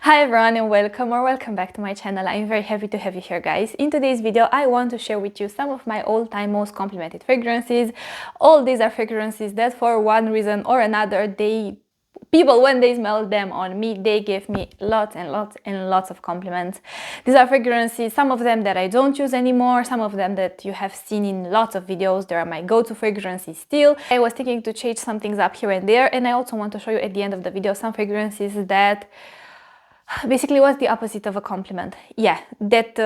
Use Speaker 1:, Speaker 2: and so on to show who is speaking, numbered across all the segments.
Speaker 1: Hi everyone and welcome back to my channel. I'm very happy to have you here, guys. In today's video I want to share with you some of my all-time most complimented fragrances. All these are fragrances that for one reason or another people, when they smell them on me, they give me lots and lots of compliments. These are fragrances, some of them that I don't use anymore, some of them that you have seen in lots of videos. They are my go-to fragrances still. I was thinking to change some things up here and there, and I also want to show you at the end of the video some fragrances that basically was the opposite of a compliment. Yeah, that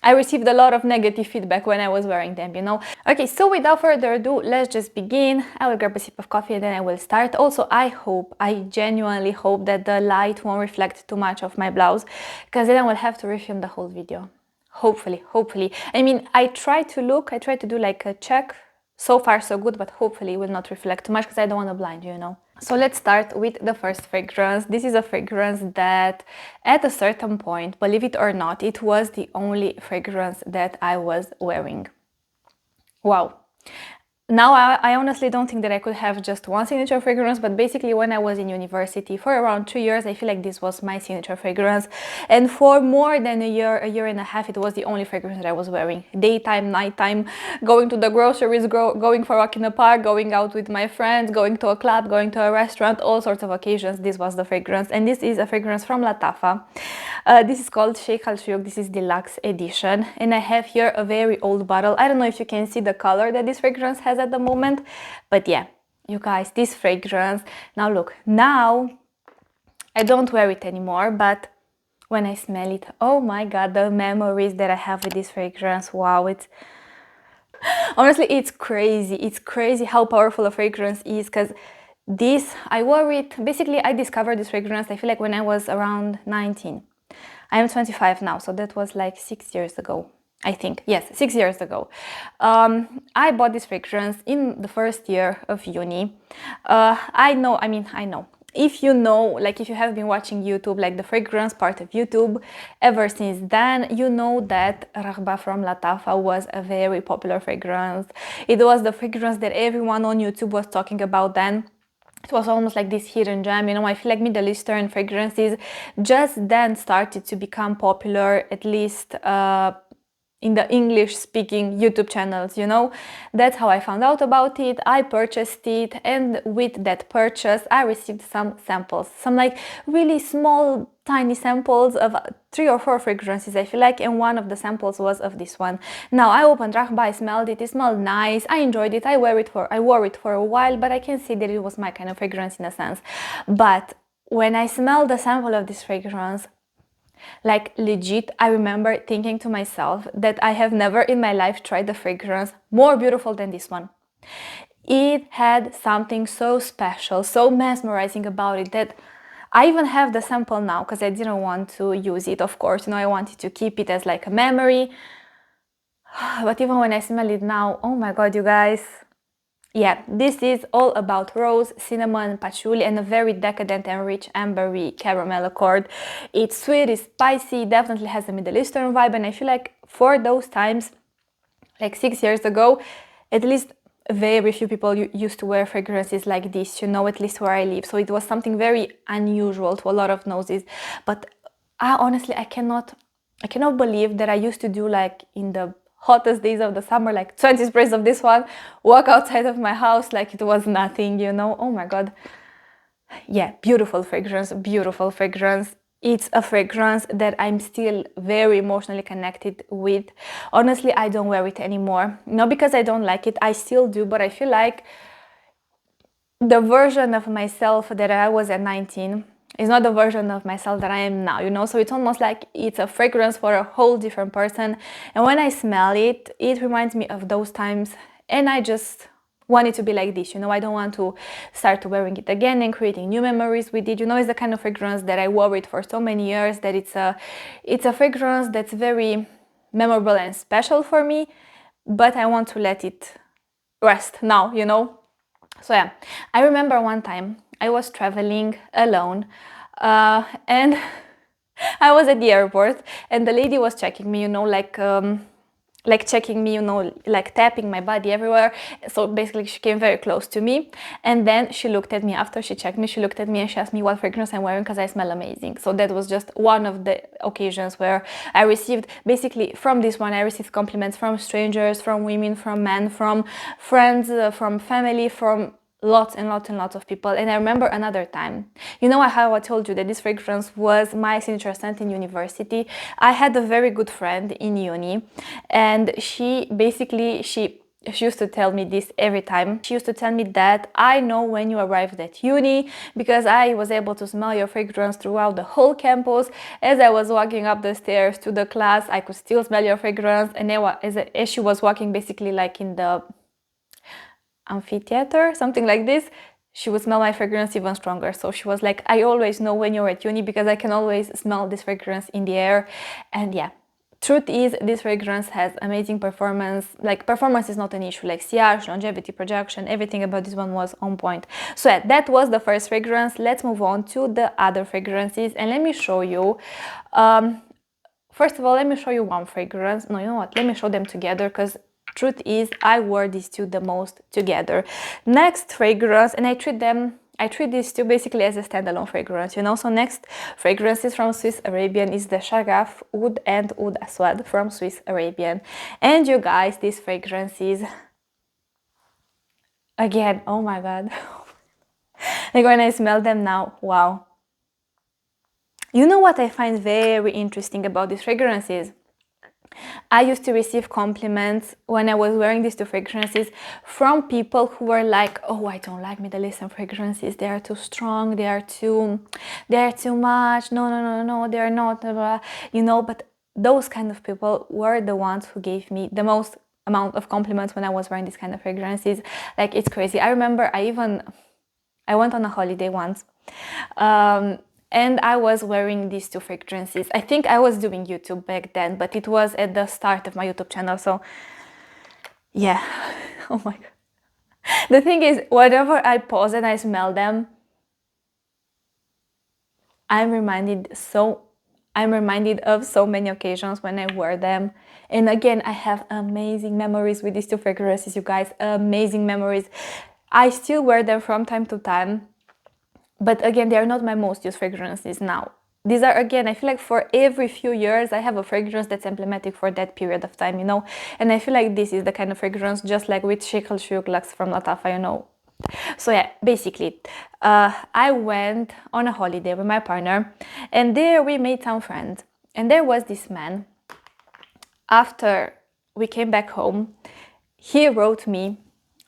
Speaker 1: I received a lot of negative feedback when I was wearing them, you know. Okay, so without further ado, let's just begin. I will grab a sip of coffee and then I will start. Also, I genuinely hope that the light won't reflect too much of my blouse, because then I will have to refilm the whole video. Hopefully. I mean, I try to do like a check. So far so good, but hopefully it will not reflect too much because I don't want to blind you, you know. So let's start with the first fragrance. This is a fragrance that at a certain point, believe it or not, it was the only fragrance that I was wearing. Wow. Now, I honestly don't think that I could have just one signature fragrance, but basically when I was in university for around 2 years, I feel like this was my signature fragrance. And for more than a year and a half, it was the only fragrance that I was wearing. Daytime, nighttime, going to the groceries, going for a walk in the park, going out with my friends, going to a club, going to a restaurant, all sorts of occasions. This was the fragrance. And this is a fragrance from Lattafa. This is called Sheikh Shuyukh. This is the Luxe edition. And I have here a very old bottle. I don't know if you can see the color that this fragrance has at the moment, but yeah, you guys, this fragrance, now look, now I don't wear it anymore, but when I smell it, oh my god, the memories that I have with this fragrance, wow, it's honestly, it's crazy how powerful a fragrance is. Because this, I wore it, basically I discovered this fragrance, I feel like when I was around 19. I am 25 now, so that was like 6 years ago. I think, yes, 6 years ago. I bought this fragrance in the first year of uni. I know. If you know, like if you have been watching YouTube, like the fragrance part of YouTube, ever since then, you know that Raghba from Lattafa was a very popular fragrance. It was the fragrance that everyone on YouTube was talking about then. It was almost like this hidden gem, you know. I feel like Middle Eastern fragrances just then started to become popular, at least in the English-speaking YouTube channels, you know. That's how I found out about it. I purchased it, and with that purchase, I received some samples, some like really small, tiny samples of 3 or 4 fragrances, I feel like, and one of the samples was of this one. Now, I opened Raghba, I smelled it, it smelled nice, I enjoyed it, I wore it for a while, but I can see that it was my kind of fragrance in a sense. But when I smelled the sample of this fragrance, like legit, I remember thinking to myself that I have never in my life tried a fragrance more beautiful than this one. It had something so special, so mesmerizing about it that I even have the sample now because I didn't want to use it, of course, you know, I wanted to keep it as like a memory. But even when I smell it now, oh my god, you guys. Yeah, this is all about rose, cinnamon, patchouli, and a very decadent and rich ambery caramel accord. It's sweet, it's spicy, definitely has a Middle Eastern vibe, and I feel like for those times, like 6 years ago, at least very few people used to wear fragrances like this, you know, at least where I live. So it was something very unusual to a lot of noses. But I cannot believe that I used to do, like in the hottest days of the summer, like 20 sprays of this one, walk outside of my house like it was nothing, you know. Oh my god. Yeah, beautiful fragrance. It's a fragrance that I'm still very emotionally connected with. Honestly, I don't wear it anymore, not because I don't like it, I still do, but I feel like the version of myself that I was at 19 is not the version of myself that I am now, you know. So it's almost like it's a fragrance for a whole different person, and when I smell it, it reminds me of those times, and I just want it to be like this, you know. I don't want to start wearing it again and creating new memories with it, you know. It's the kind of fragrance that I wore it for so many years that it's a fragrance that's very memorable and special for me, but I want to let it rest now, you know. So yeah, I remember one time I was traveling alone, and I was at the airport, and the lady was checking me, you know, like like checking me, you know, like tapping my body everywhere. So basically she came very close to me, and then she looked at me after she checked me. She looked at me and she asked me what fragrance I'm wearing because I smell amazing. So that was just one of the occasions where I received, basically from this one, I received compliments from strangers, from women, from men, from friends, from family, from lots and lots and lots of people. And I remember another time, you know how I told you that this fragrance was my signature scent in university. I had a very good friend in uni, and she used to tell me this every time. She used to tell me that I know when you arrived at uni because I was able to smell your fragrance throughout the whole campus. As I was walking up the stairs to the class, I could still smell your fragrance. And as she was walking basically like in the amphitheater, something like this, she would smell my fragrance even stronger. So she was like, I always know when you're at uni because I can always smell this fragrance in the air. And yeah, truth is, this fragrance has amazing performance. Like, performance is not an issue, like sillage, longevity, projection, everything about this one was on point. So yeah, that was the first fragrance. Let's move on to the other fragrances, and let me show you first of all, let me show you one fragrance. No, you know what? Let me show them together because truth is, I wore these two the most together. Next fragrance, and I treat these two basically as a standalone fragrance, you know. So next fragrance is from Swiss Arabian, is the Shaghaf Oud and Oud Aswad from Swiss Arabian. And you guys, these fragrances, again, oh my god. Like when I smell them now, wow. You know what I find very interesting about these fragrances? I used to receive compliments when I was wearing these two fragrances from people who were like, oh, I don't like Middle Eastern fragrances, they are too strong, they are too much, no, they are not, blah, blah. You know, but those kind of people were the ones who gave me the most amount of compliments when I was wearing these kind of fragrances. Like, it's crazy. I remember I went on a holiday once, and I was wearing these two fragrances. I think I was doing YouTube back then, but it was at the start of my YouTube channel, so yeah. Oh my god. The thing is, whenever I pause and I smell them, I'm reminded of so many occasions when I wear them. And again, I have amazing memories with these two fragrances, you guys, amazing memories. I still wear them from time to time, but again, they are not my most used fragrances now. These are, again, I feel like for every few years I have a fragrance that's emblematic for that period of time, you know. And I feel like this is the kind of fragrance, just like with Sheikh Shuyukh Luxe from Lattafa, you know. So yeah, basically, I went on a holiday with my partner, and there we made some friends. And there was this man. After we came back home, he wrote me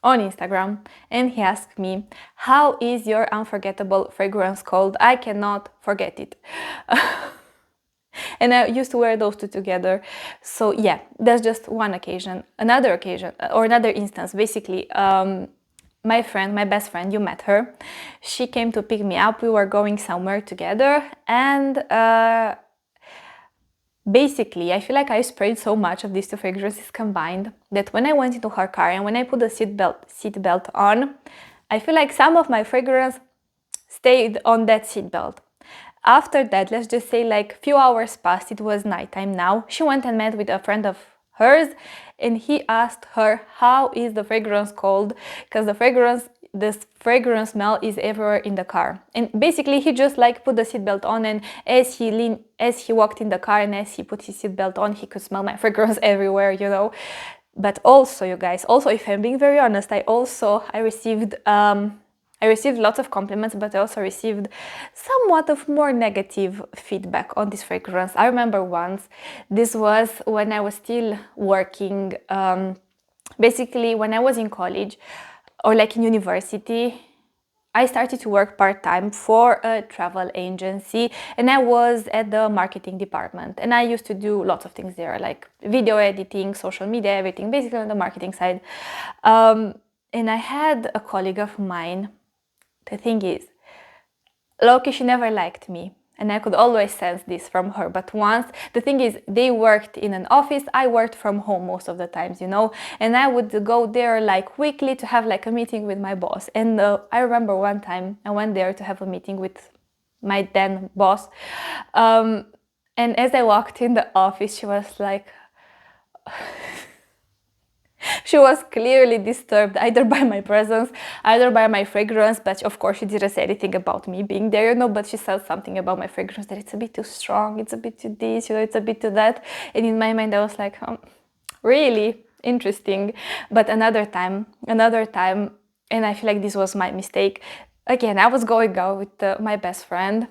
Speaker 1: on Instagram and he asked me, how is your unforgettable fragrance called? I cannot forget it. And I used to wear those two together. So yeah, that's just one occasion. Another occasion, or another instance, basically, my best friend, you met her. She came to pick me up. We were going somewhere together, and basically, I feel like I sprayed so much of these two fragrances combined that when I went into her car and when I put the seat belt on, I feel like some of my fragrance stayed on that seat belt. After that, let's just say like few hours passed, it was nighttime now. She went and met with a friend of hers, and he asked her, how is the fragrance called? Because this fragrance smell is everywhere in the car. And basically he just like put the seatbelt on, and as he walked in the car and as he put his seatbelt on, he could smell my fragrance everywhere, you know. But also, you guys, also, if I'm being very honest, I received lots of compliments, but I also received somewhat of more negative feedback on this fragrance. I remember once, this was when I was still working, basically when I was in college or like in university. I started to work part-time for a travel agency, and I was at the marketing department, and I used to do lots of things there, like video editing, social media, everything, basically on the marketing side. And I had a colleague of mine. The thing is, Loki, she never liked me, and I could always sense this from her. But once, the thing is, they worked in an office, I worked from home most of the times, you know, and I would go there like weekly to have like a meeting with my boss. And I remember one time I went there to have a meeting with my then boss, and as I walked in the office, she was like, She was clearly disturbed either by my presence, either by my fragrance, but of course she didn't say anything about me being there, you know, but she said something about my fragrance, that it's a bit too strong, it's a bit too this, you know, it's a bit too that. And in my mind I was like, really interesting. But another time, and I feel like this was my mistake. Again, I was going out with my best friend,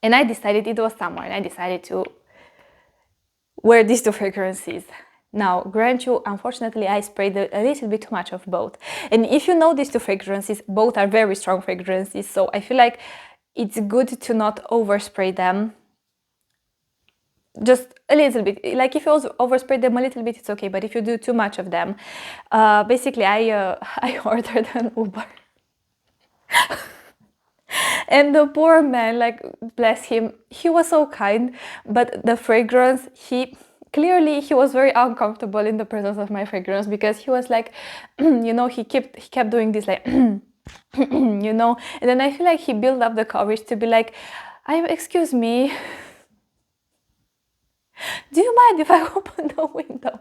Speaker 1: and I decided, it was summer, and I decided to wear these two fragrances. Now, grant you, unfortunately, I sprayed a little bit too much of both. And if you know these two fragrances, both are very strong fragrances, so I feel like it's good to not overspray them. Just a little bit. Like if you overspray them a little bit, it's okay. But if you do too much of them, basically, I ordered an Uber. And the poor man, like, bless him, he was so kind, but the fragrance, clearly he was very uncomfortable in the presence of my fragrance, because he was like, you know, he kept doing this, like, you know, and then I feel like he built up the courage to be like, excuse me, do you mind if I open the window?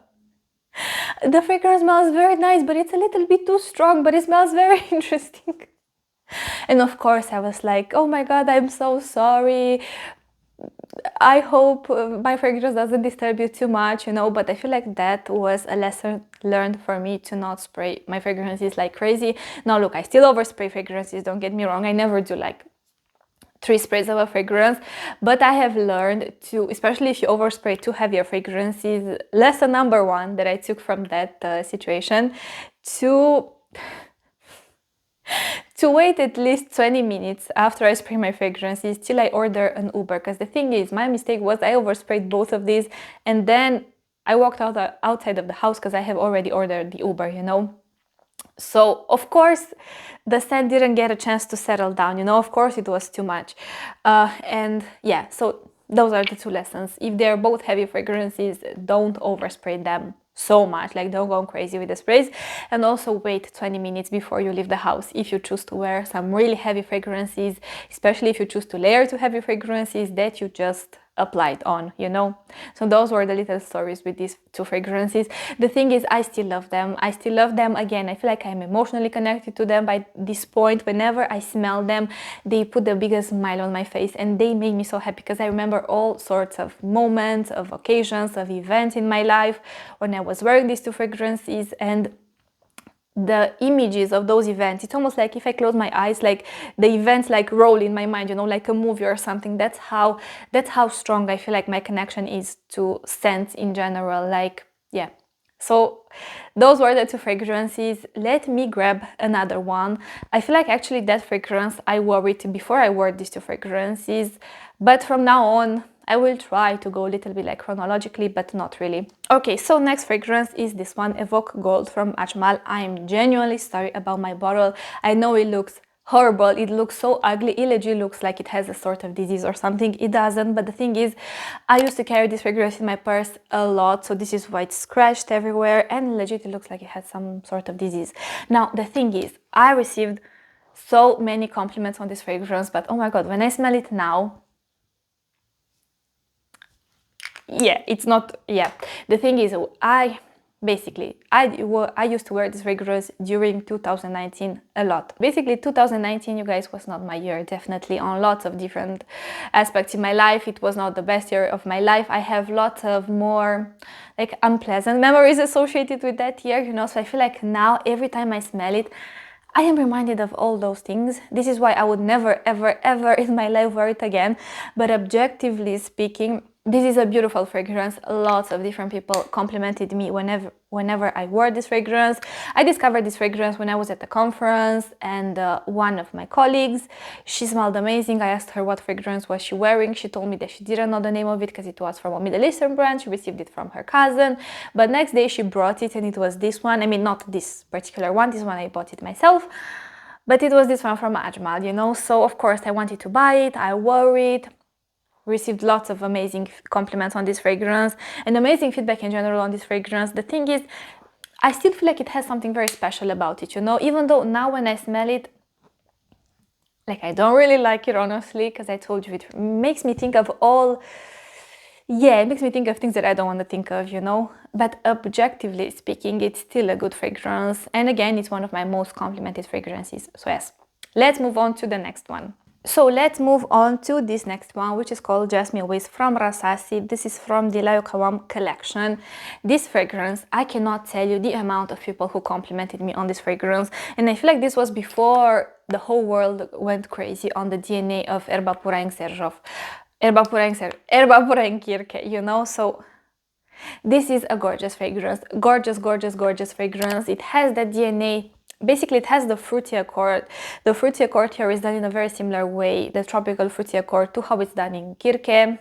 Speaker 1: The fragrance smells very nice, but it's a little bit too strong, but it smells very interesting. And of course I was like, oh my god, I'm so sorry, I hope my fragrance doesn't disturb you too much, you know. But I feel like that was a lesson learned for me, to not spray my fragrances like crazy. Now look, I still overspray fragrances, don't get me wrong, I never do like 3 sprays of a fragrance, but I have learned to, especially if you overspray too heavier fragrances, lesson number 1 that I took from that situation, to wait at least 20 minutes after I spray my fragrances till I order an Uber. Because the thing is, my mistake was I oversprayed both of these, and then I walked outside of the house because I have already ordered the Uber, you know. So of course the scent didn't get a chance to settle down, you know. Of course it was too much, and yeah, so those are the 2 lessons. If they're both heavy fragrances, don't overspray them so much, like don't go crazy with the sprays. And also wait 20 minutes before you leave the house if you choose to wear some really heavy fragrances, especially if you choose to layer 2 heavy fragrances that you just applied on, you know. So those were the little stories with these 2 fragrances. The thing is, I still love them. Again, I feel like I'm emotionally connected to them by this point. Whenever I smell them, they put the biggest smile on my face, and they make me so happy, because I remember all sorts of moments, of occasions, of events in my life when I was wearing these 2 fragrances, and the images of those events, it's almost like if I close my eyes, like the events like roll in my mind, you know, like a movie or something. That's how strong I feel like my connection is to scents in general. Like, yeah. So those were the 2 fragrances. Let me grab another one. I feel like actually that fragrance I wore it before I wore these 2 fragrances, but from now on I will try to go a little bit like chronologically, but not really. Okay, so next fragrance is this one, Evoke Gold from Ajmal. I'm genuinely sorry about my bottle. I know it looks horrible, it looks so ugly, it legit looks like it has a sort of disease or something. It doesn't, but the thing is, I used to carry this fragrance in my purse a lot, so this is why it's scratched everywhere, and legit it looks like it has some sort of disease. Now the thing is, I received so many compliments on this fragrance, but oh my god, when I smell it now, yeah, it's not, yeah. The thing is, I used to wear this fragrance during 2019 a lot. Basically 2019, you guys, was not my year, definitely, on lots of different aspects in my life. It was not the best year of my life. I have lots of more like unpleasant memories associated with that year, you know. So I feel like now every time I smell it, I am reminded of all those things. This is why I would never ever ever in my life wear it again. But objectively speaking, this is a beautiful fragrance. Lots of different people complimented me whenever I wore this fragrance. I discovered this fragrance when I was at a conference, and one of my colleagues, she smelled amazing. I asked her what fragrance was she wearing. She told me that she didn't know the name of it because it was from a Middle Eastern brand. She received it from her cousin, but next day she brought it, and it was this one. I mean, not this particular one, this one I bought it myself, but it was this one from Ajmal, you know. So of course I wanted to buy it. I wore it, received lots of amazing compliments on this fragrance and amazing feedback in general on this fragrance. The thing is, I still feel like it has something very special about it, you know, even though now when I smell it, like, I don't really like it, honestly, because I told you it makes me think of all yeah, it makes me think of things that I don't want to think of, you know. But objectively speaking, it's still a good fragrance. And again, it's one of my most complimented fragrances. So yes, let's move on to the next one. So let's move on to this next one, which is called Jasmine Wisp from Rasasi. This is from the La Yuqawam collection. This fragrance, I cannot tell you the amount of people who complimented me on this fragrance. And I feel like this was before the whole world went crazy on the DNA of Erba Pura and Serjov. Erba Pura and Kirke, you know? So this is a gorgeous fragrance. Gorgeous, gorgeous, gorgeous fragrance. It has that DNA. Basically, it has the fruity accord. The fruity accord here is done in a very similar way, the tropical fruity accord, to how it's done in Kirke,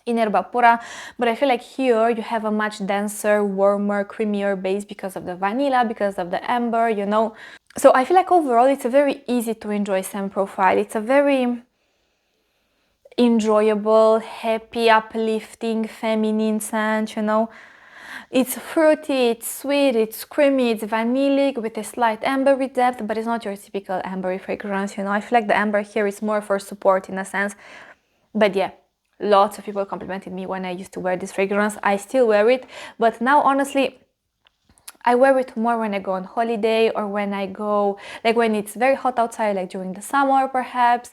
Speaker 1: in Erba Pura. But I feel like here you have a much denser, warmer, creamier base because of the vanilla, because of the amber, you know. So I feel like overall it's a very easy to enjoy scent profile. It's a very enjoyable, happy, uplifting, feminine scent, you know. It's fruity, it's sweet, it's creamy, it's vanillic with a slight ambery depth, but it's not your typical ambery fragrance, you know. I feel like the amber here is more for support in a sense. But yeah, lots of people complimented me when I used to wear this fragrance. I still wear it, but now honestly, I wear it more when I go on holiday or when I go, like when it's very hot outside, like during the summer perhaps.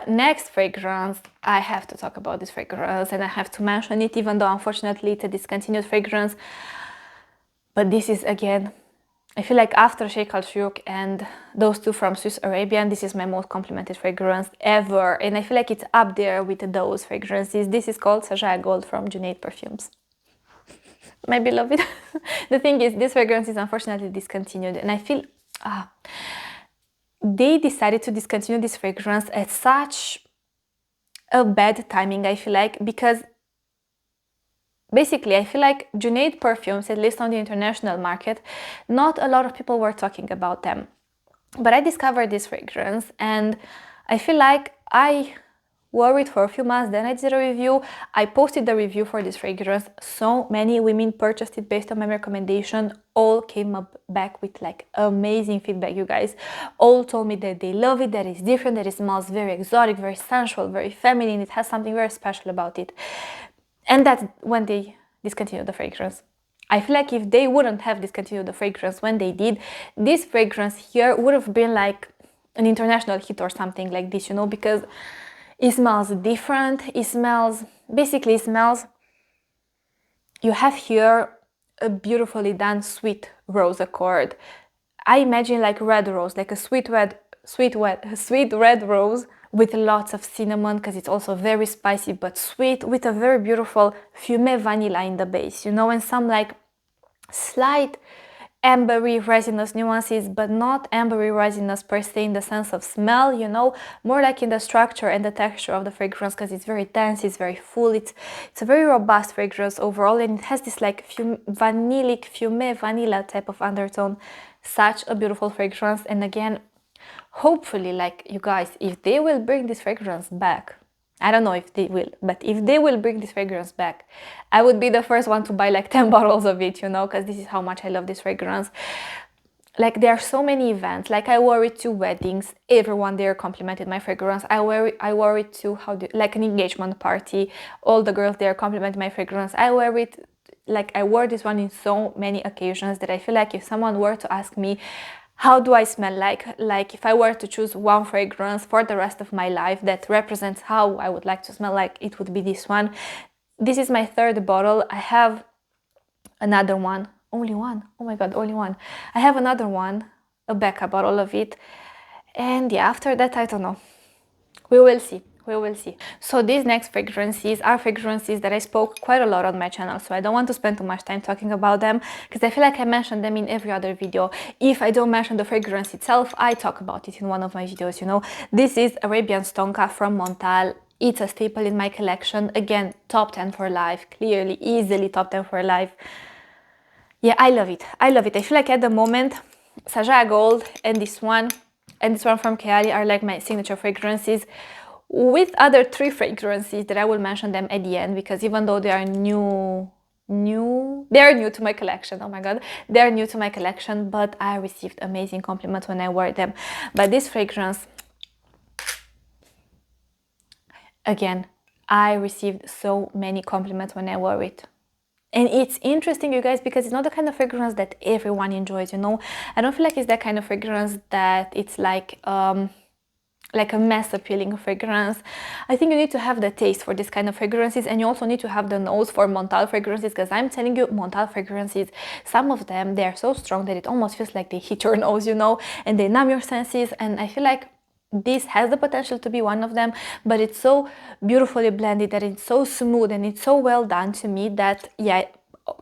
Speaker 1: Next fragrance, I have to talk about this fragrance and I have to mention it, even though unfortunately it's a discontinued fragrance. But this is, again, I feel like after Sheikh Shuyukh and those two from Swiss Arabian, this is my most complimented fragrance ever. And I feel like it's up there with those fragrances. This is called Sajaya Gold from Junaid Perfumes. My beloved. The thing is, this fragrance is unfortunately discontinued, and I feel they decided to discontinue this fragrance at such a bad timing, I feel like, because basically I feel like Junaid Perfumes, at least on the international market, not a lot of people were talking about them. But I discovered this fragrance and I feel like I wore it for a few months, then I did a review. I posted the review for this fragrance. So many women purchased it based on my recommendation. All came up back with like amazing feedback, you guys. All told me that they love it, that it's different, that it smells very exotic, very sensual, very feminine. It has something very special about it. And that's when they discontinued the fragrance. I feel like if they wouldn't have discontinued the fragrance when they did, this fragrance here would have been like an international hit or something like this, you know, because it smells different. It smells, basically it smells, you have here a beautifully done sweet rose accord. I imagine like red rose, like a sweet red rose with lots of cinnamon, because it's also very spicy but sweet, with a very beautiful fume vanilla in the base, you know, and some like slight ambery resinous nuances, but not ambery resinous per se in the sense of smell, you know, more like in the structure and the texture of the fragrance, because it's very dense, it's very full, it's a very robust fragrance overall, and it has this like vanillic fume vanilla type of undertone. Such a beautiful fragrance. And again, hopefully, like, you guys, if they will bring this fragrance back, I don't know if they will, but if they will bring this fragrance back, I would be the first one to buy like 10 bottles of it, you know, because this is how much I love this fragrance. Like, there are so many events. Like, I wore it to weddings, everyone there complimented my fragrance. I wore it to like an engagement party, all the girls there complimented my fragrance. I wore this one in so many occasions that I feel like if someone were to ask me how do I smell like if I were to choose one fragrance for the rest of my life that represents how I would like to smell like, it would be this one. This is my third bottle. I have another one. Only one? Oh my god, only one. I have another one, a backup bottle of it. And yeah, after that, I don't know. We will see. We will see. So these next fragrances are fragrances that I spoke quite a lot on my channel, so I don't want to spend too much time talking about them because I feel like I mentioned them in every other video. If I don't mention the fragrance itself, I talk about it in one of my videos, you know. This is Arabian Tonka from Montale. It's a staple in my collection. Again, top 10 for life. Clearly, easily top 10 for life. Yeah, I love it. I love it. I feel like at the moment, Sajaya Gold and this one from Kayali are like my signature fragrances, with other 3 fragrances that I will mention them at the end, because even though they are new to my collection. Oh my god, they are new to my collection, but I received amazing compliments when I wore them. But this fragrance, again, I received so many compliments when I wore it. And it's interesting, you guys, because it's not the kind of fragrance that everyone enjoys, you know. I don't feel like it's that kind of fragrance that it's like a mass appealing fragrance. I think you need to have the taste for this kind of fragrances, and you also need to have the nose for Montale fragrances, because I'm telling you, Montale fragrances, some of them, they are so strong that it almost feels like they hit your nose, you know, and they numb your senses. And I feel like this has the potential to be one of them, but it's so beautifully blended, that it's so smooth and it's so well done to me that, yeah,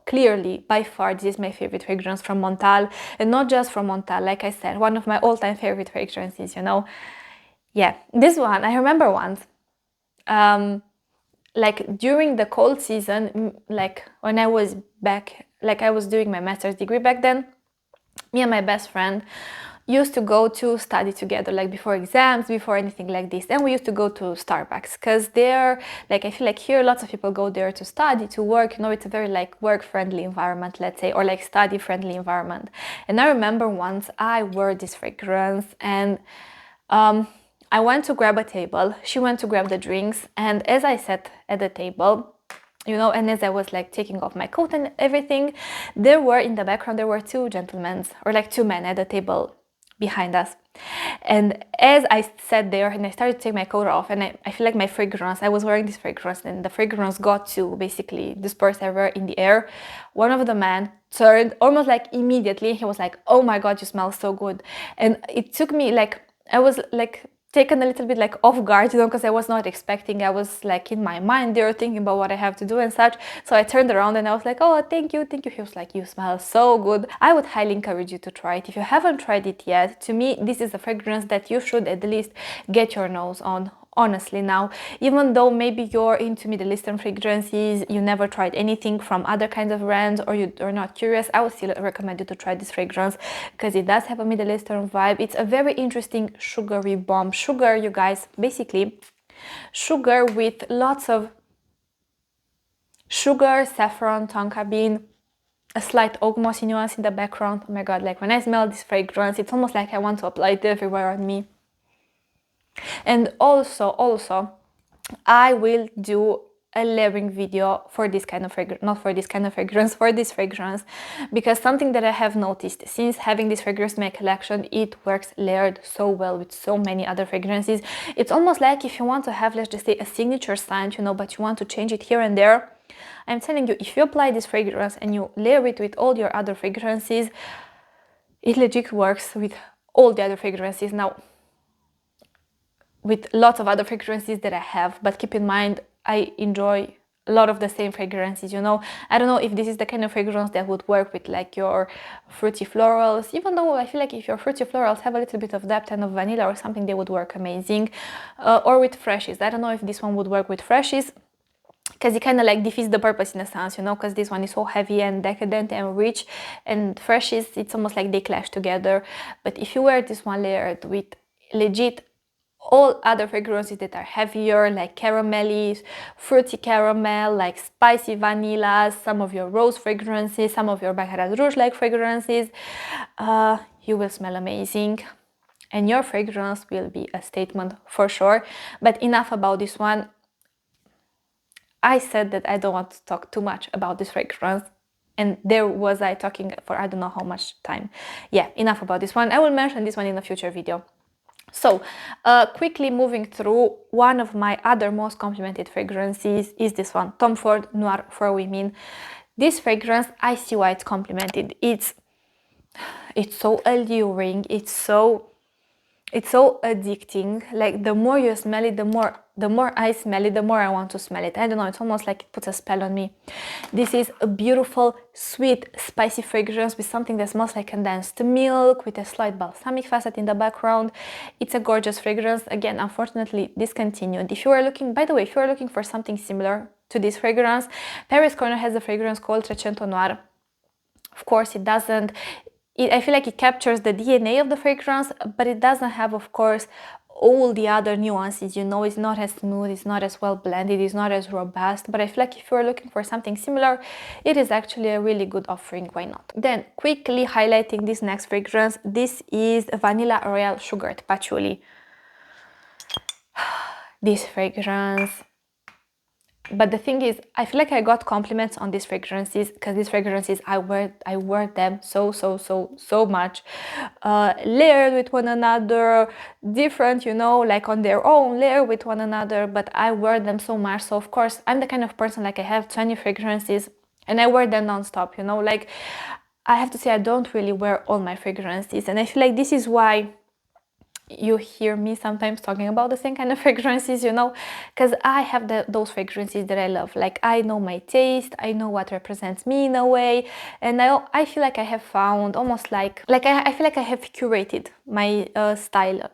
Speaker 1: clearly, by far, this is my favorite fragrance from Montale. And not just from Montale, like I said, one of my all-time favorite fragrances, you know. Yeah, this one, I remember once, like during the cold season, like when I was back, like I was doing my master's degree back then, me and my best friend used to go to study together, like before exams, before anything like this. And we used to go to Starbucks, because there, like I feel like here lots of people go there to study, to work, you know, it's a very like work-friendly environment, let's say, or like study-friendly environment. And I remember once I wore this fragrance, and I went to grab a table, she went to grab the drinks, and as I sat at the table, you know, and as I was like taking off my coat and everything, there were in the background, there were two gentlemen, or like two men at the table behind us. And as I sat there and I started to take my coat off, and I feel like my fragrance, I was wearing this fragrance, and the fragrance got to basically disperse everywhere in the air. One of the men turned almost like immediately, he was like, "Oh my God, you smell so good." And it took me like, I was like taken a little bit like off guard, you know, because I was not expecting. I was like in my mind there thinking about what I have to do and such. So I turned around and I was like, "Oh, thank you, thank you." He was like, "You smell so good." I would highly encourage you to try it if you haven't tried it yet. To me, this is a fragrance that you should at least get your nose on. Honestly, now, even though maybe you're into Middle Eastern fragrances, you never tried anything from other kinds of brands, or you are not curious, I would still recommend you to try this fragrance, because it does have a Middle Eastern vibe. It's a very interesting sugary bomb. Sugar, you guys, basically sugar with lots of sugar, saffron, tonka bean, a slight oak mossy nuance in the background. Oh my God, like when I smell this fragrance, it's almost like I want to apply it everywhere on me. And also, I will do a layering video for this kind of fragrance, not for this kind of fragrance, for this fragrance, because something that I have noticed since having this fragrance in my collection, it works layered so well with so many other fragrances. It's almost like if you want to have, let's just say, a signature scent, you know, but you want to change it here and there. I'm telling you, if you apply this fragrance and you layer it with all your other fragrances, it legit works with all the other fragrances. Now, with lots of other fragrances that I have, but keep in mind, I enjoy a lot of the same fragrances, you know. I don't know if this is the kind of fragrance that would work with like your fruity florals, even though I feel like if your fruity florals have a little bit of depth and of vanilla or something, they would work amazing. Or with freshies. I don't know if this one would work with freshies, because it kind of like defeats the purpose in a sense, you know, because this one is so heavy and decadent and rich, and freshies, it's almost like they clash together. But if you wear this one layered with legit all other fragrances that are heavier, like caramelly, fruity caramel, like spicy vanilla, some of your rose fragrances, some of your Baccarat Rouge like fragrances, you will smell amazing, and your fragrance will be a statement for sure. But enough about this one. I said that I don't want to talk too much about this fragrance, and there was I talking for I don't know how much time. Yeah, enough about this one. I will mention this one in a future video. So, quickly moving through, one of my other most complimented fragrances is this one, Tom Ford Noir for Women. This fragrance, I see why it's complimented. It's so alluring, it's so addicting. Like the more you smell it, the more I smell it, the more I want to smell it. I don't know, it's almost like it puts a spell on me. This is a beautiful, sweet, spicy fragrance with something that smells like condensed milk, with a slight balsamic facet in the background. It's a gorgeous fragrance. Again, unfortunately discontinued. If you are looking, by the way, if you are looking for something similar to this fragrance, Paris Corner has a fragrance called Trecento Noir. Of course, it doesn't, I feel like it captures the DNA of the fragrance, but it doesn't have, of course, all the other nuances, you know. It's not as smooth, it's not as well blended, it's not as robust, but I feel like if you're looking for something similar, it is actually a really good offering. Why not? Then, quickly highlighting this next fragrance, this is Vanilla Royale Sugared Patchouli. This fragrance, But the thing is, I feel like I got compliments on these fragrances because these fragrances I wear them so much, layered with one another, different, you know, like on their own layer with one another. But I wear them so much. So of course, I'm the kind of person like I have 20 fragrances and I wear them non-stop. You know, like I have to say I don't really wear all my fragrances, and I feel like this is why you hear me sometimes talking about the same kind of fragrances, you know, because I have those fragrances that I love. Like I know my taste, I know what represents me in a way, and I feel like I have found almost like I feel like I have curated my style,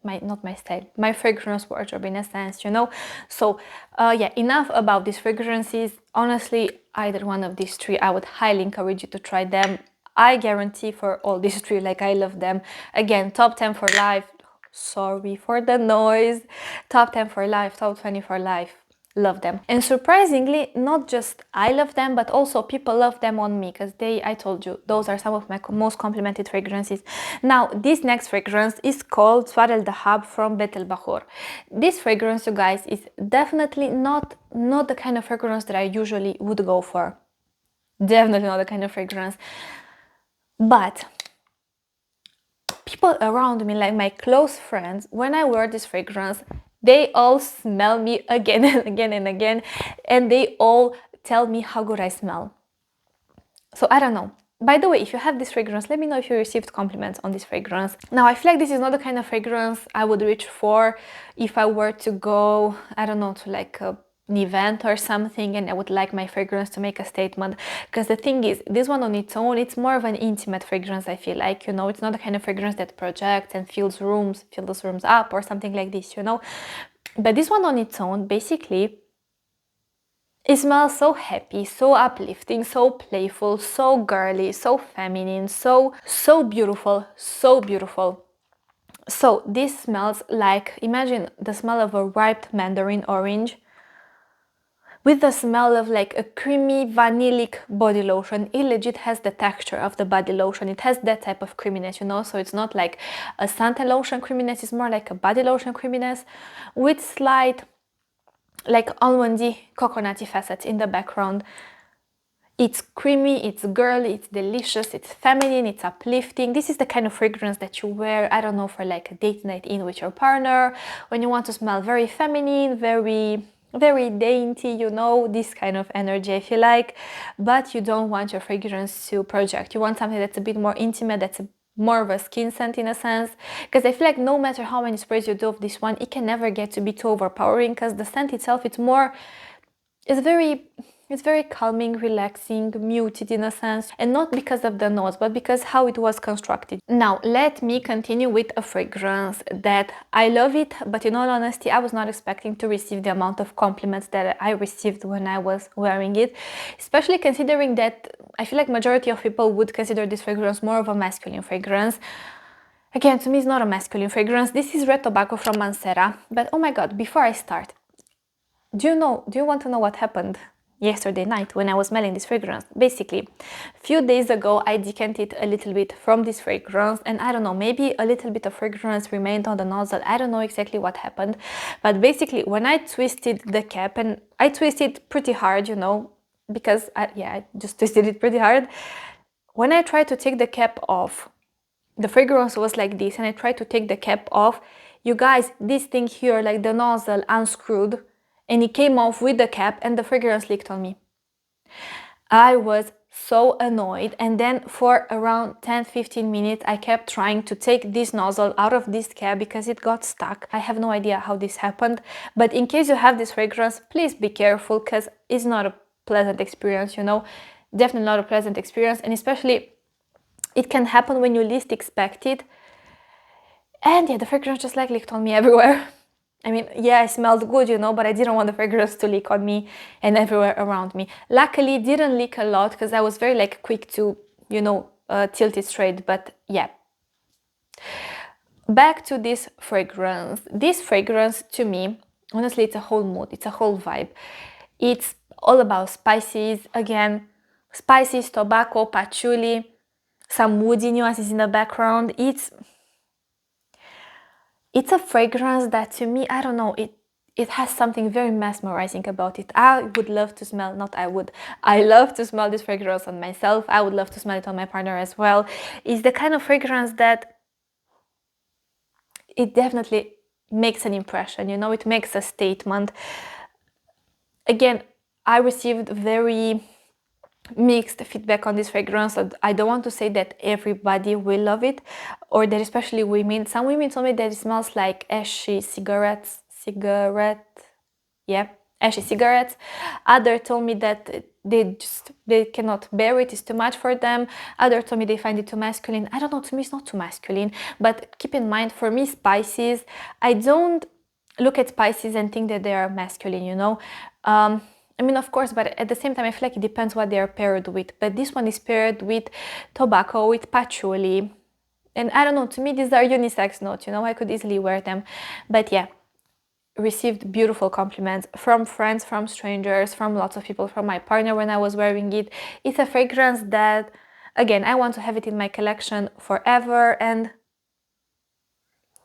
Speaker 1: not my style, my fragrance wardrobe in a sense, you know. So yeah, enough about these fragrances. Honestly, either one of these three, I would highly encourage you to try them. I guarantee for all these three, like I love them. Again, top 10 for life. Sorry for the noise. Top 10 for life, top 20 for life. Love them. And surprisingly, not just I love them, but also people love them on me, because I told you, those are some of my most complimented fragrances. Now, this next fragrance is called Swar Dahab from Bakhoor. This fragrance, you guys, is definitely not the kind of fragrance that I usually would go for. Definitely not the kind of fragrance. But people around me, like my close friends, when I wear this fragrance, they all smell me again and again and again, and they all tell me how good I smell. So I don't know. By the way, if you have this fragrance, let me know if you received compliments on this fragrance. Now, I feel like this is not the kind of fragrance I would reach for if I were to go, I don't know, to like an event or something, and I would like my fragrance to make a statement. Because the thing is, this one on its own, it's more of an intimate fragrance, I feel like, you know. It's not the kind of fragrance that projects and fills rooms up or something like this, you know. But this one on its own, basically, it smells so happy, so uplifting, so playful, so girly, so feminine, so beautiful, so beautiful. So this smells like, imagine the smell of a ripe mandarin orange with the smell of like a creamy vanillic body lotion. It legit has the texture of the body lotion. It has that type of creaminess, you know, so it's not like a suntan lotion creaminess, it's more like a body lotion creaminess with slight like almondy, coconutty facets in the background. It's creamy, it's girly, it's delicious, it's feminine, it's uplifting. This is the kind of fragrance that you wear, I don't know, for like a date night in with your partner, when you want to smell very feminine, very dainty, you know, this kind of energy, I feel like. But you don't want your fragrance to project. You want something that's a bit more intimate, that's more of a skin scent in a sense, because I feel like no matter how many sprays you do of this one, it can never get to be too overpowering, because the scent itself, it's very calming, relaxing, muted in a sense, and not because of the notes, but because how it was constructed. Now, let me continue with a fragrance that I love it, but in all honesty, I was not expecting to receive the amount of compliments that I received when I was wearing it, especially considering that I feel like majority of people would consider this fragrance more of a masculine fragrance. Again, to me, it's not a masculine fragrance. This is Red Tobacco from Mancera. But oh my god, before I start, do you want to know what happened yesterday night when I was smelling this fragrance? Basically, a few days ago I decanted a little bit from this fragrance, and I don't know, maybe a little bit of fragrance remained on the nozzle. I don't know exactly what happened, but basically when I twisted the cap, and I twisted pretty hard, you know, because I just twisted it pretty hard. When I tried to take the cap off, the fragrance was like this, and I tried to take the cap off. You guys, this thing here, like the nozzle unscrewed, and it came off with the cap, and the fragrance leaked on me. I was so annoyed, and then for around 10-15 minutes I kept trying to take this nozzle out of this cap because it got stuck. I have no idea how this happened, but in case you have this fragrance, please be careful, because it's not a pleasant experience, you know. Definitely not a pleasant experience, and especially it can happen when you least expect it. And yeah, the fragrance just like leaked on me everywhere. I mean, yeah, it smelled good, you know, but I didn't want the fragrance to leak on me and everywhere around me. Luckily, it didn't leak a lot because I was very like quick to, you know, tilt it straight. But yeah. Back to this fragrance. This fragrance, to me, honestly, it's a whole mood. It's a whole vibe. It's all about spices. Again, spices, tobacco, patchouli, some woody nuances in the background. It's a fragrance that, to me, I don't know, it has something very mesmerizing about it. I would love to smell, not I would, I love to smell this fragrance on myself. I would love to smell it on my partner as well. It's the kind of fragrance that it definitely makes an impression, you know, it makes a statement. Again, I received very mixed feedback on this fragrance. I don't want to say that everybody will love it, or that especially women. Some women told me that it smells like ashy ashy cigarettes. Others told me that they cannot bear it, it's too much for them. Others told me they find it too masculine. I don't know, to me it's not too masculine, but keep in mind, for me, spices, I don't look at spices and think that they are masculine, you know. I mean, of course, but at the same time, I feel like it depends what they are paired with. But this one is paired with tobacco, with patchouli. And I don't know, to me, these are unisex notes, you know, I could easily wear them. But yeah, received beautiful compliments from friends, from strangers, from lots of people, from my partner when I was wearing it. It's a fragrance that, again, I want to have it in my collection forever. And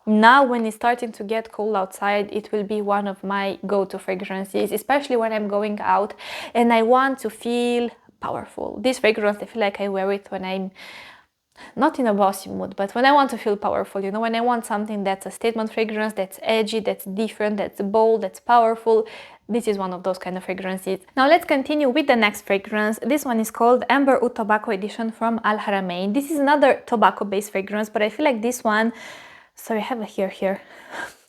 Speaker 1: now when it's starting to get cold outside, it will be one of my go-to fragrances, especially when I'm going out and I want to feel powerful. This fragrance, I feel like I wear it when I'm not in a bossy mood, but when I want to feel powerful, you know, when I want something that's a statement fragrance, that's edgy, that's different, that's bold, that's powerful. This is one of those kind of fragrances. Now let's continue with the next fragrance. This one is called Amber Oud Tobacco Edition from Al Haramain. This is another tobacco-based fragrance, but I feel like this one, sorry, I have a hair here.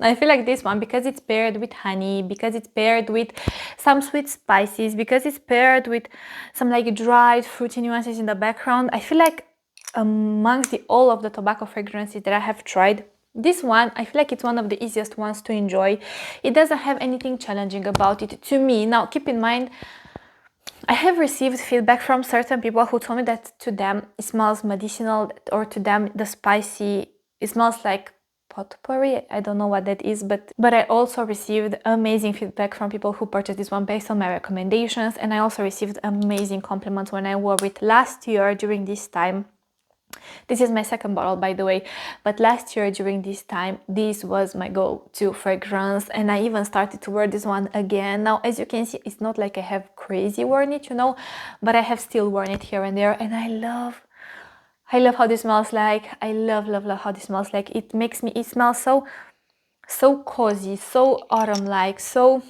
Speaker 1: I feel like this one, because it's paired with honey, because it's paired with some sweet spices, because it's paired with some like dried fruity nuances in the background, I feel like amongst all of the tobacco fragrances that I have tried, this one, I feel like it's one of the easiest ones to enjoy. It doesn't have anything challenging about it to me. Now, keep in mind, I have received feedback from certain people who told me that to them it smells medicinal, or to them the spicy, it smells like potpourri. I don't know what that is, but I also received amazing feedback from people who purchased this one based on my recommendations, and I also received amazing compliments when I wore it last year during this time. This is my second bottle, by the way, but last year during this time, this was my go-to fragrance, and I even started to wear this one again. Now, as you can see, it's not like I have crazy worn it, you know, but I have still worn it here and there, and I love how this smells like. I love how this smells like. It smells so cozy, so autumn-like, so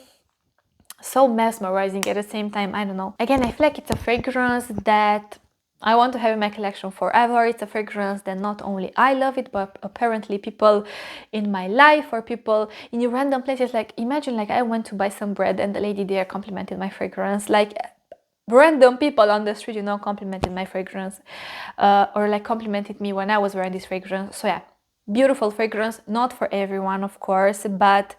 Speaker 1: mesmerizing at the same time. I don't know. Again, I feel like it's a fragrance that I want to have in my collection forever. It's a fragrance that not only I love it, but apparently people in my life or people in random places. Like, imagine like I went to buy some bread and the lady there complimented my fragrance. Like, random people on the street, you know, complimented my fragrance, or like complimented me when I was wearing this fragrance. So yeah, beautiful fragrance, not for everyone, of course, but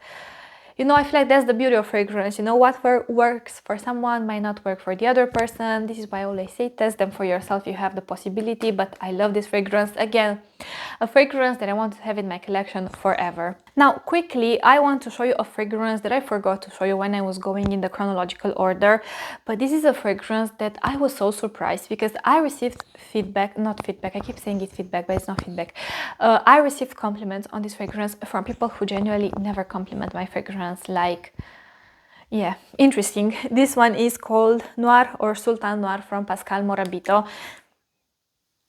Speaker 1: you know, I feel like that's the beauty of fragrance. You know, what works for someone might not work for the other person. This is why I always say test them for yourself. You have the possibility, but I love this fragrance. Again, a fragrance that I want to have in my collection forever. Now, quickly, I want to show you a fragrance that I forgot to show you when I was going in the chronological order. But this is a fragrance that I was so surprised because I received I keep saying it's feedback, but it's not feedback. I received compliments on this fragrance from people who genuinely never compliment my fragrance. Like, yeah, interesting. This one is called Noir or Sultan Noir from Pascal Morabito.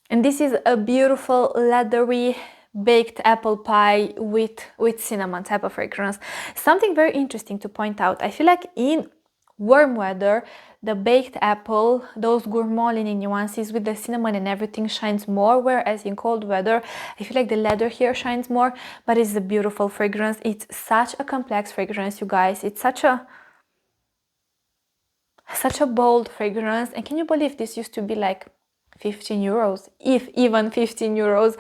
Speaker 1: And this is a beautiful leathery baked apple pie with cinnamon type of fragrance. Something very interesting to point out. I feel like in warm weather, the baked apple, those gourmand nuances with the cinnamon and everything shines more, whereas in cold weather, I feel like the leather here shines more, but it's a beautiful fragrance. It's such a complex fragrance, you guys. It's such a bold fragrance. And can you believe this used to be like 15 euros, if even 15 euros?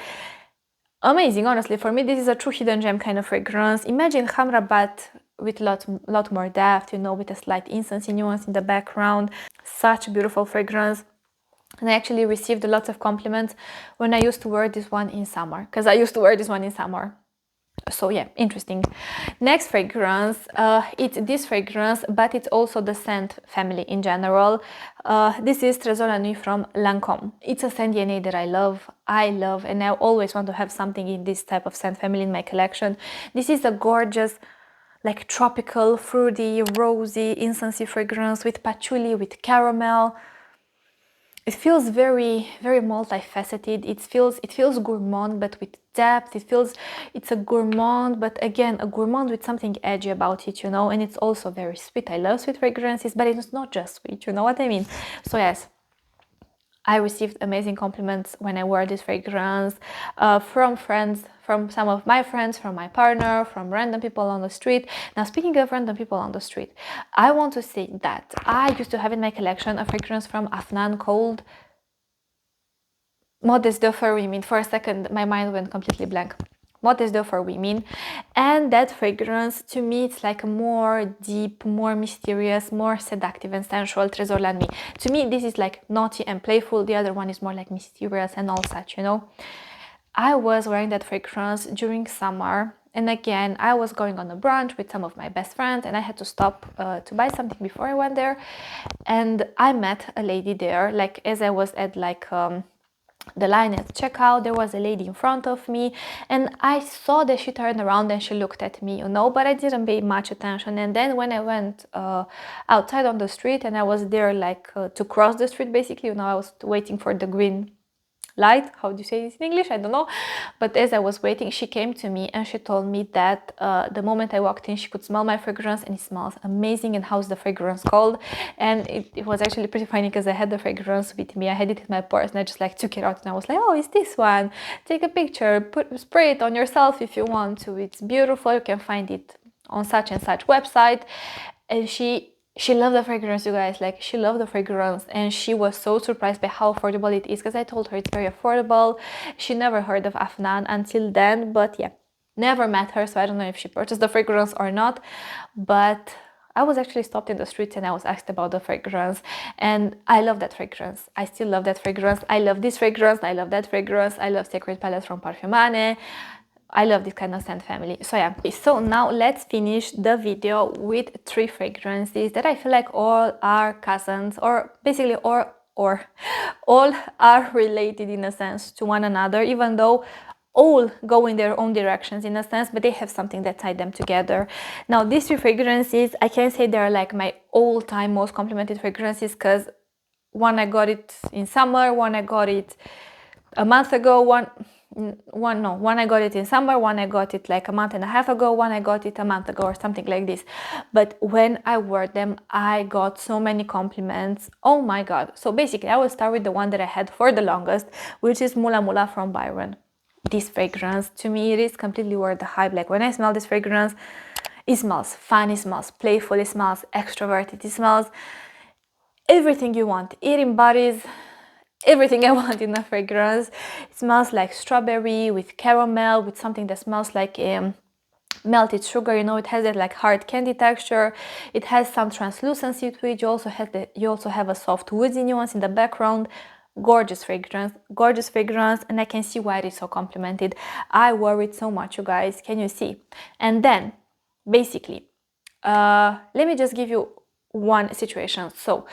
Speaker 1: Amazing, honestly. For me, this is a true hidden gem kind of fragrance. Imagine Hamrabat with lot more depth, you know, with a slight incense nuance in the background. Such a beautiful fragrance. And I actually received lots of compliments when I used to wear this one in summer, because I used to wear this one in summer. So yeah, interesting. Next fragrance, it's this fragrance, but it's also the scent family in general. This is Trésor la Nuit from Lancôme. It's a scent DNA that I love, and I always want to have something in this type of scent family in my collection. This is a gorgeous like tropical, fruity, rosy, incensey fragrance with patchouli, with caramel. It feels very, very multifaceted. It feels gourmand, but with depth. It's a gourmand, but again, a gourmand with something edgy about it, you know. And it's also very sweet. I love sweet fragrances, but it's not just sweet, you know what I mean? So yes, I received amazing compliments when I wore this fragrance from friends, from some of my friends, from my partner, from random people on the street. Now, speaking of random people on the street, I want to say that I used to have in my collection a fragrance from Afnan called Modest D'eau for Women. For a second, my mind went completely blank. Modest D'eau for Women. And that fragrance, to me, it's like more deep, more mysterious, more seductive and sensual. Trésor la nuit. To me, this is like naughty and playful. The other one is more like mysterious and all such, you know. I was wearing that fragrance during summer. And again, I was going on a brunch with some of my best friends, and I had to stop to buy something before I went there. And I met a lady there, like as I was at like the line at checkout, there was a lady in front of me, and I saw that she turned around and she looked at me, you know, but I didn't pay much attention. And then when I went outside on the street, and I was there like to cross the street, basically, you know, I was waiting for the green light. How do you say this in English? I don't know. But as I was waiting, she came to me and she told me that the moment I walked in, she could smell my fragrance, and it smells amazing. And how's the fragrance called? And it was actually pretty funny because I had the fragrance with me. I had it in my purse, and I just like took it out, and I was like, oh, it's this one. Take a picture, spray it on yourself if you want to. It's beautiful. You can find it on such and such website. And she loved the fragrance, you guys. Like, she loved the fragrance, and she was so surprised by how affordable it is, because I told her it's very affordable. She never heard of Afnan until then, but yeah, never met her, so I don't know if she purchased the fragrance or not. But I was actually stopped in the streets and I was asked about the fragrance, and I love that fragrance. I still love that fragrance. I love this fragrance. I love that fragrance. I love Sacred Palace from Parfumane. I love this kind of scent family. So yeah, so now let's finish the video with 3 fragrances that I feel like all are cousins, or basically or all are related in a sense to one another, even though all go in their own directions in a sense, but they have something that tied them together. Now, these 3 fragrances, I can say they're like my all-time most complimented fragrances, because one I got it in summer, one I got it a month ago, one I got it in summer, one I got it like a month and a half ago, one I got it a month ago, or something like this. But when I wore them, I got so many compliments. Oh my god. So basically, I will start with the one that I had for the longest, which is Mula Mula from Byron. This fragrance, to me, it is completely worth the hype. Like, when I smell this fragrance, it smells fun, it smells playful, it smells extroverted, it smells everything you want. It embodies everything I want in a fragrance. It smells like strawberry with caramel, with something that smells like melted sugar, you know. It has that like hard candy texture. It has some translucency to it. You also have a soft woodsy nuance in the background. Gorgeous fragrance, and I can see why it is so complimented. I wore it so much, you guys. Can you see? And then basically, let me just give you one situation. So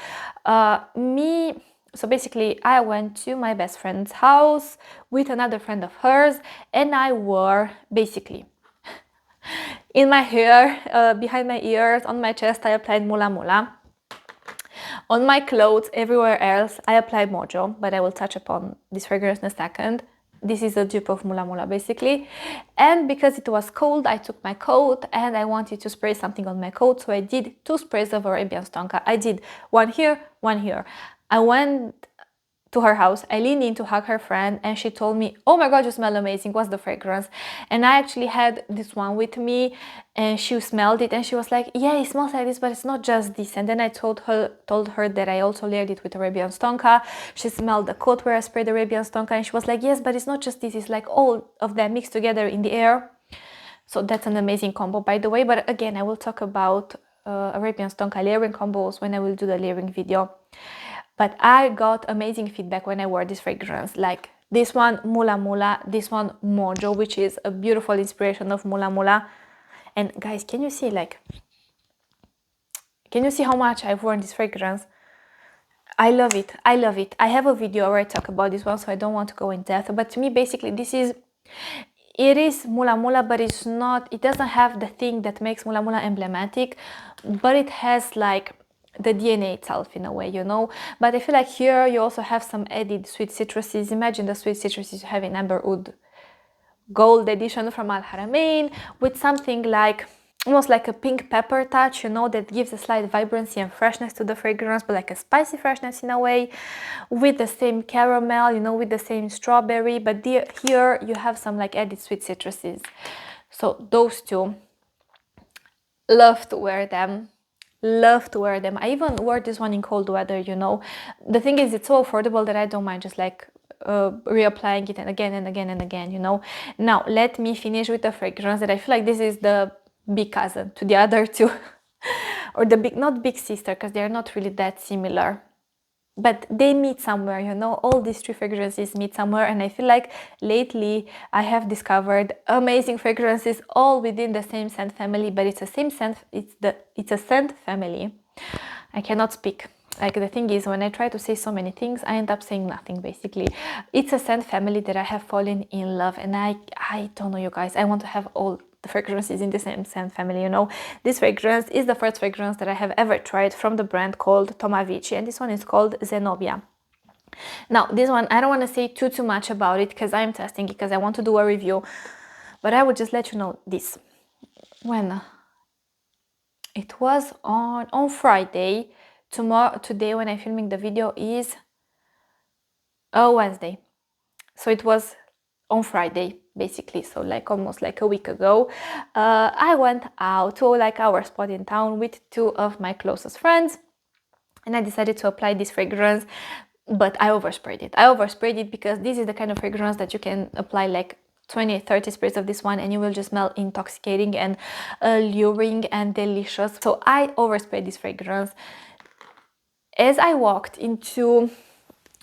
Speaker 1: So basically, I went to my best friend's house with another friend of hers, and I wore, basically, in my hair, behind my ears, on my chest, I applied Mula Mula. On my clothes, everywhere else, I applied Mojo, but I will touch upon this fragrance in a second. This is a dupe of Mula Mula, basically. And because it was cold, I took my coat and I wanted to spray something on my coat, so I did 2 sprays of Arabian Tonka. I did one here, one here. I went to her house, I leaned in to hug her friend, and she told me, oh my god, you smell amazing, what's the fragrance? And I actually had this one with me, and she smelled it and she was like, yeah, it smells like this, but it's not just this. And then I told her that I also layered it with Arabian Tonka. She smelled the coat where I sprayed Arabian Tonka, and she was like, yes, but it's not just this, it's like all of them mixed together in the air. So that's an amazing combo, by the way. But again, I will talk about Arabian Tonka layering combos when I will do the layering video. But I got amazing feedback when I wore this fragrance. Like this one, Mula Mula, this one, Mojo, which is a beautiful inspiration of Mula Mula. And guys, can you see how much I've worn this fragrance? I love it. I love it. I have a video where I talk about this one, so I don't want to go in depth. But to me, basically, this is, it is Mula Mula, but it's not, it doesn't have the thing that makes Mula Mula emblematic, but it has like the DNA itself in a way, you know. But I feel like here you also have some added sweet citruses. Imagine the sweet citruses you have in Amber Oud Gold edition from Al Haramain, with something like almost like a pink pepper touch, you know, that gives a slight vibrancy and freshness to the fragrance, but like a spicy freshness in a way, with the same caramel, you know, with the same strawberry, but here you have some like added sweet citruses. So those two, love to wear them. Love to wear them. I even wore this one in cold weather, you know. The thing is, it's so affordable that I don't mind just like reapplying it and again and again and again, you know. Now let me finish with the fragrance that I feel like this is the big cousin to the other two or the big, not big sister, because they're not really that similar, but they meet somewhere, you know. All these three fragrances meet somewhere, and I feel like lately I have discovered amazing fragrances all within the same scent family, but it's the same scent, it's a scent family. I cannot speak. Like, the thing is, when I try to say so many things, I end up saying nothing, basically. It's a scent family that I have fallen in love, and I don't know, you guys, I want to have all the fragrances in the same scent family, you know. This fragrance is the first fragrance that I have ever tried from the brand called Tomavici, and this one is called Zenobia. Now, this one, I don't want to say too much about it because I'm testing it, because I want to do a review, but I would just let you know this. When it was on Friday, today when I'm filming the video is a Wednesday, so it was on Friday basically, so like almost like a week ago. I went out to like our spot in town with two of my closest friends, and I decided to apply this fragrance, but I oversprayed it because this is the kind of fragrance that you can apply like 20-30 sprays of this one and you will just smell intoxicating and alluring and delicious. So I oversprayed this fragrance. As I walked into,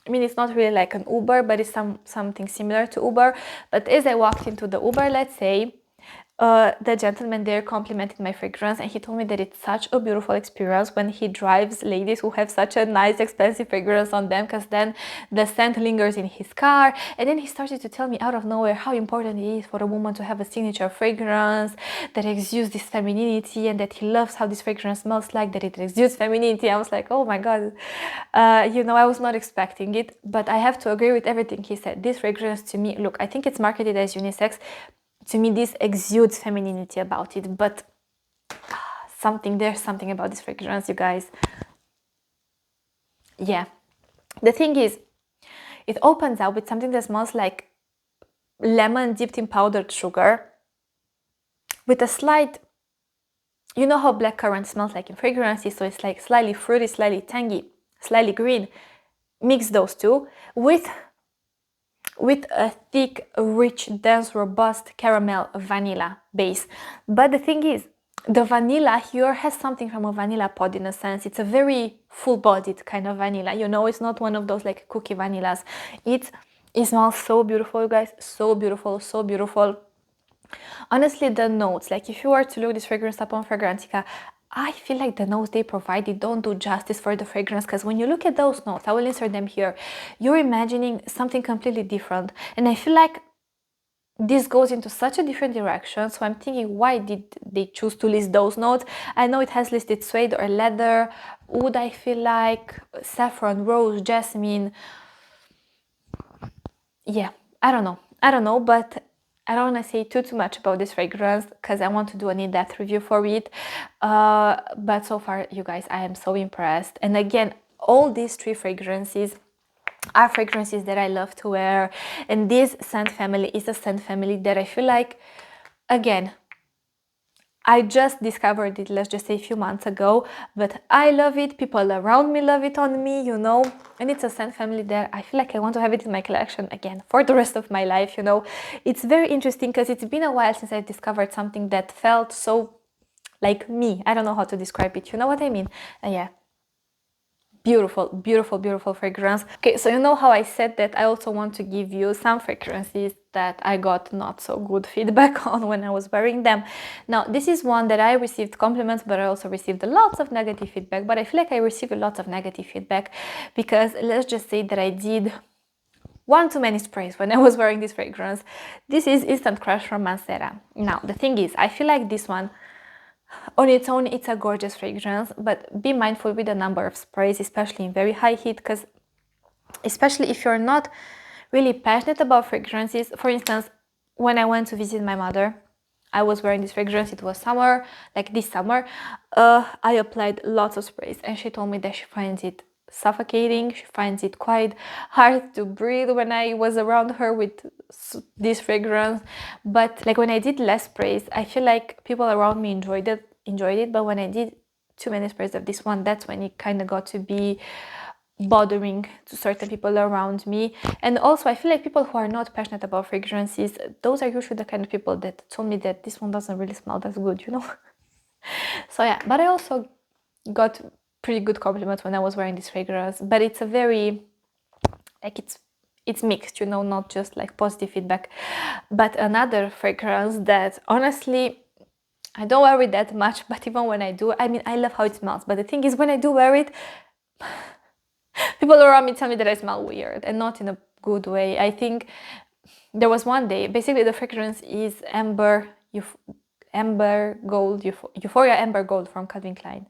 Speaker 1: I mean, it's not really like an Uber, but it's something similar to Uber. But as I walked into the Uber, let's say, the gentleman there complimented my fragrance, and he told me that it's such a beautiful experience when he drives ladies who have such a nice expensive fragrance on them, because then the scent lingers in his car. And then he started to tell me out of nowhere how important it is for a woman to have a signature fragrance that exudes this femininity, and that he loves how this fragrance smells like, that it exudes femininity. I was like, oh my god, you know, I was not expecting it, but I have to agree with everything he said. This fragrance, to me, look, I think it's marketed as unisex. To me, this exudes femininity about it, but there's something about this fragrance, you guys. Yeah. The thing is, it opens up with something that smells like lemon dipped in powdered sugar, with a slight, you know how blackcurrant smells like in fragrances, so it's like slightly fruity, slightly tangy, slightly green. Mix those two with a thick, rich, dense, robust caramel vanilla base. But the thing is, the vanilla here has something from a vanilla pod in a sense. It's a very full-bodied kind of vanilla, you know. It's not one of those like cookie vanillas. It smells so beautiful, you guys, so beautiful, so beautiful. Honestly, the notes, like if you were to look this fragrance up on Fragrantica, I feel like the notes they provided don't do justice for the fragrance, because when you look at those notes, I will insert them here, you're imagining something completely different. And I feel like this goes into such a different direction, so I'm thinking, why did they choose to list those notes? I know it has listed suede or leather, wood, I feel like, saffron, rose, jasmine. Yeah, I don't know, but I don't want to say too much about this fragrance because I want to do an in-depth review for it. But so far, you guys, I am so impressed. And again, all these three fragrances are fragrances that I love to wear. And this scent family is a scent family that I feel like, again, I just discovered it, let's just say a few months ago, but I love it, people around me love it on me, you know, and it's a scent family that I feel like I want to have it in my collection again for the rest of my life, you know. It's very interesting because it's been a while since I discovered something that felt so like me. I don't know how to describe it, you know what I mean? Yeah. Beautiful, beautiful, beautiful fragrance. Okay, so you know how I said that I also want to give you some fragrances that I got not so good feedback on when I was wearing them. Now, this is one that I received compliments, but I also received lots of negative feedback. But I feel like I received lots of negative feedback because let's just say that I did one too many sprays when I was wearing this fragrance. This is Instant Crush from Mancera. Now, the thing is, I feel like this one, on its own, it's a gorgeous fragrance, but be mindful with the number of sprays, especially in very high heat, because especially if you're not really passionate about fragrances. For instance, when I went to visit my mother, I was wearing this fragrance, it was summer, like this summer. I applied lots of sprays and she told me that she finds it suffocating, she finds it quite hard to breathe when I was around her with this fragrance. But like when I did less sprays, I feel like people around me enjoyed it, but when I did too many sprays of this one, that's when it kind of got to be bothering to certain people around me. And also I feel like people who are not passionate about fragrances, those are usually the kind of people that told me that this one doesn't really smell that good, you know. So yeah, but I also got pretty good compliments when I was wearing this fragrance, but it's a very, like, it's mixed, you know, not just like positive feedback. But another fragrance that honestly I don't wear it that much, but even when I do, I mean, I love how it smells, but the thing is, when I do wear it, people around me tell me that I smell weird, and not in a good way. I think there was one day, basically the fragrance is Amber Gold, Euphoria Amber Gold from Calvin Klein.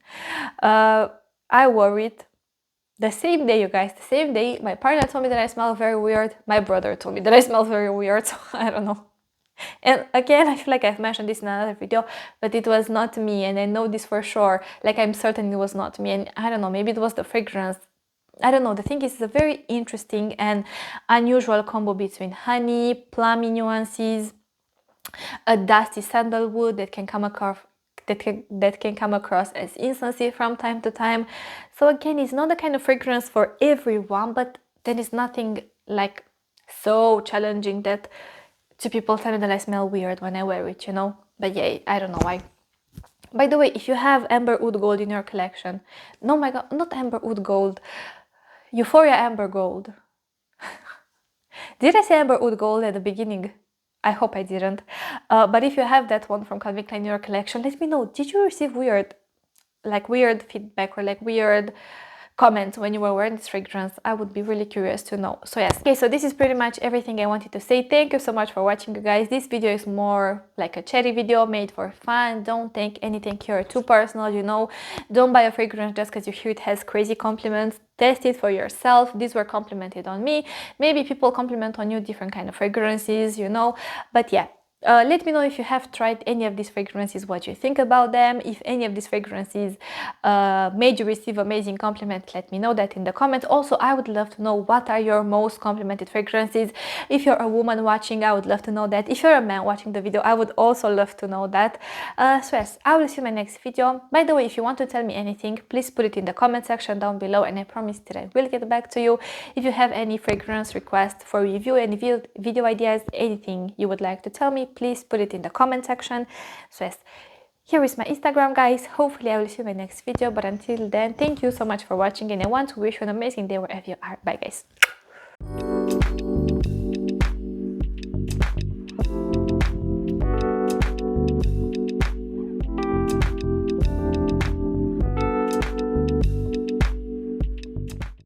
Speaker 1: I wore it the same day, you guys, the same day. My partner told me that I smell very weird. My brother told me that I smell very weird, so I don't know. And again, I feel like I've mentioned this in another video, but it was not me, and I know this for sure. Like, I'm certain it was not me, and I don't know, maybe it was the fragrance. I don't know. The thing is, it's a very interesting and unusual combo between honey, plummy nuances, a dusty sandalwood that can come across as incense from time to time. So again, it's not the kind of fragrance for everyone, but there is nothing like so challenging that two people tell me that I smell weird when I wear it, you know. But yeah, I don't know why. By the way, if you have Amber Oud Gold in your collection, no, my god, not Amber Oud Gold, Euphoria Amber Gold. Did I say Amber Oud Gold at the beginning? I hope I didn't. But if you have that one from Calvin Klein in your collection, let me know. Did you receive weird feedback or like weird comments when you were wearing this fragrance? I would be really curious to know. So yes, okay, so this is pretty much everything I wanted to say. Thank you so much for watching, you guys. This video is more like a cherry video made for fun. Don't take anything here too personal, you know. Don't buy a fragrance just because you hear it has crazy compliments. Test it for yourself. These were complimented on me. Maybe people compliment on you different kind of fragrances, you know. But yeah, let me know if you have tried any of these fragrances, what you think about them. If any of these fragrances made you receive amazing compliments, let me know that in the comments. Also, I would love to know what are your most complimented fragrances. If you're a woman watching, I would love to know that. If you're a man watching the video, I would also love to know that. So yes, I will see you in my next video. By the way, if you want to tell me anything, please put it in the comment section down below, and I promise that I will get back to you. If you have any fragrance requests for review, any video ideas, anything you would like to tell me, please put it in the comment section. So yes, here is my Instagram, guys. Hopefully I will see you in my next video, but until then, thank you so much for watching, and I want to wish you an amazing day wherever you are. Bye, guys.